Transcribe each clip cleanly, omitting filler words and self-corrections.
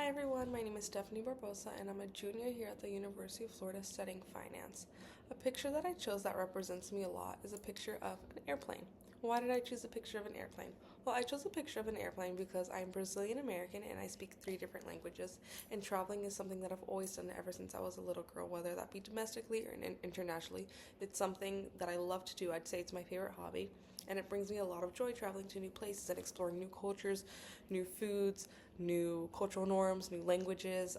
everyone, my name is Stephanie Barbosa and I'm a junior here at the University of Florida studying finance. A picture that I chose that represents me a lot is a picture of an airplane. Why did I choose a picture of an airplane? Well, I chose a picture of an airplane because I'm Brazilian American and I speak 3 different languages, and traveling is something that I've always done ever since I was a little girl, whether that be domestically or internationally. It's something that I love to do. I'd say it's my favorite hobby, and it brings me a lot of joy traveling to new places and exploring new cultures, new foods, new cultural norms, new languages,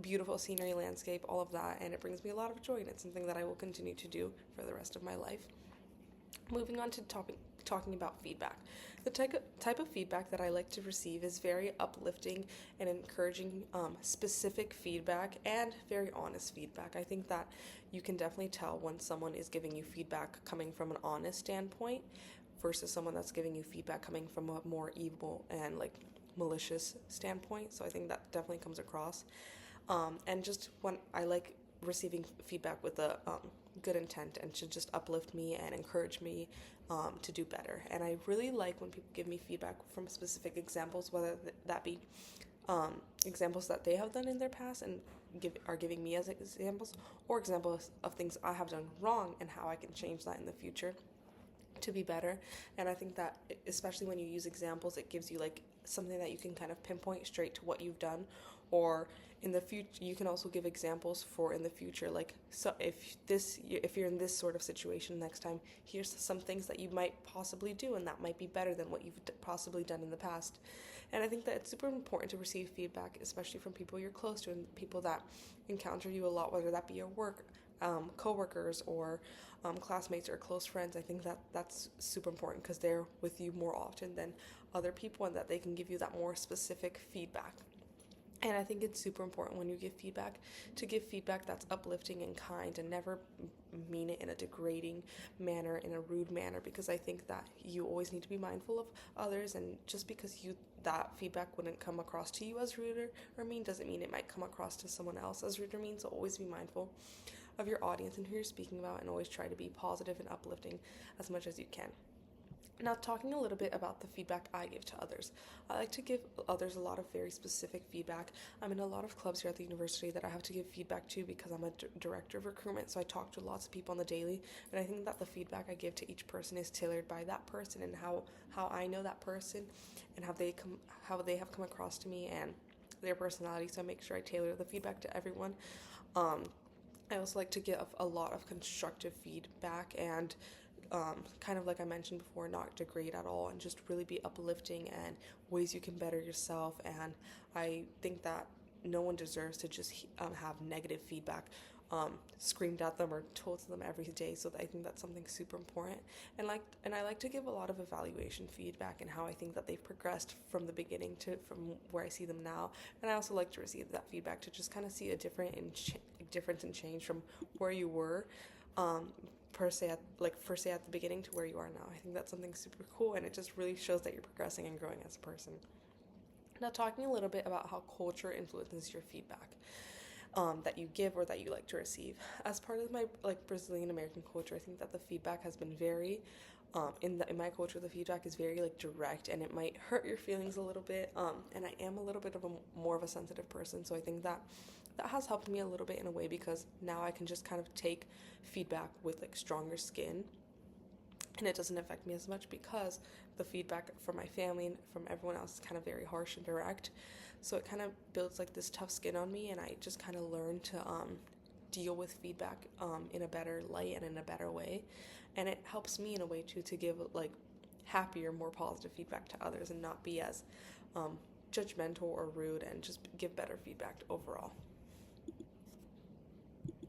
beautiful scenery, landscape, all of that, and it brings me a lot of joy, and it's something that I will continue to do for the rest of my life. Moving on to talking about feedback. The type of feedback that I like to receive is very uplifting and encouraging, specific feedback and very honest feedback. I think that you can definitely tell when someone is giving you feedback coming from an honest standpoint versus someone that's giving you feedback coming from a more evil and like malicious standpoint. So I think that definitely comes across. And just when I like receiving feedback with a good intent and to just uplift me and encourage me to do better. And I really like when people give me feedback from specific examples, whether that be examples that they have done in their past and are giving me as examples, or examples of things I have done wrong and how I can change that in the future to be better. And I think that especially when you use examples, it gives you like something that you can kind of pinpoint straight to what you've done, or in the future you can also give examples for in the future, like, so if you're in this sort of situation next time, here's some things that you might possibly do and that might be better than what you've possibly done in the past. And I think that it's super important to receive feedback, especially from people you're close to and people that encounter you a lot, whether that be your work, coworkers, or classmates or close friends. I think that that's super important because they're with you more often than other people, and that they can give you that more specific feedback. And I think it's super important when you give feedback to give feedback that's uplifting and kind, and never mean it in a degrading manner, in a rude manner, because I think that you always need to be mindful of others. And just because that feedback wouldn't come across to you as rude or mean doesn't mean it might come across to someone else as rude or mean. So always be mindful of your audience and who you're speaking about, and always try to be positive and uplifting as much as you can. Now, talking a little bit about the feedback I give to others. I like to give others a lot of very specific feedback. I'm in a lot of clubs here at the university that I have to give feedback to because I'm a director of recruitment, so I talk to lots of people on the daily, and I think that the feedback I give to each person is tailored by that person and how I know that person and how they have come across to me and their personality, so I make sure I tailor the feedback to everyone. I also like to give a lot of constructive feedback and kind of like I mentioned before, not degrade at all, and just really be uplifting and ways you can better yourself. And I think that no one deserves to just have negative feedback screamed at them or told to them every day. So I think that's something super important. And I like to give a lot of evaluation feedback and how I think that they've progressed from the beginning to from where I see them now. And I also like to receive that feedback to just kind of see a difference and change from where you were per se at the beginning to where you are now. I think that's something super cool, and it just really shows that you're progressing and growing as a person. Now, talking a little bit about how culture influences your feedback that you give or that you like to receive. As part of my Brazilian American culture, I think that the feedback has been very in my culture, the feedback is very direct, and it might hurt your feelings a little bit. And I am a little bit of more of a sensitive person, so I think that has helped me a little bit in a way, because now I can just kind of take feedback with stronger skin, and it doesn't affect me as much because the feedback from my family and from everyone else is kind of very harsh and direct. So it kind of builds this tough skin on me, and I just kind of learn to deal with feedback in a better light and in a better way. And it helps me in a way too to give happier, more positive feedback to others, and not be as judgmental or rude, and just give better feedback overall.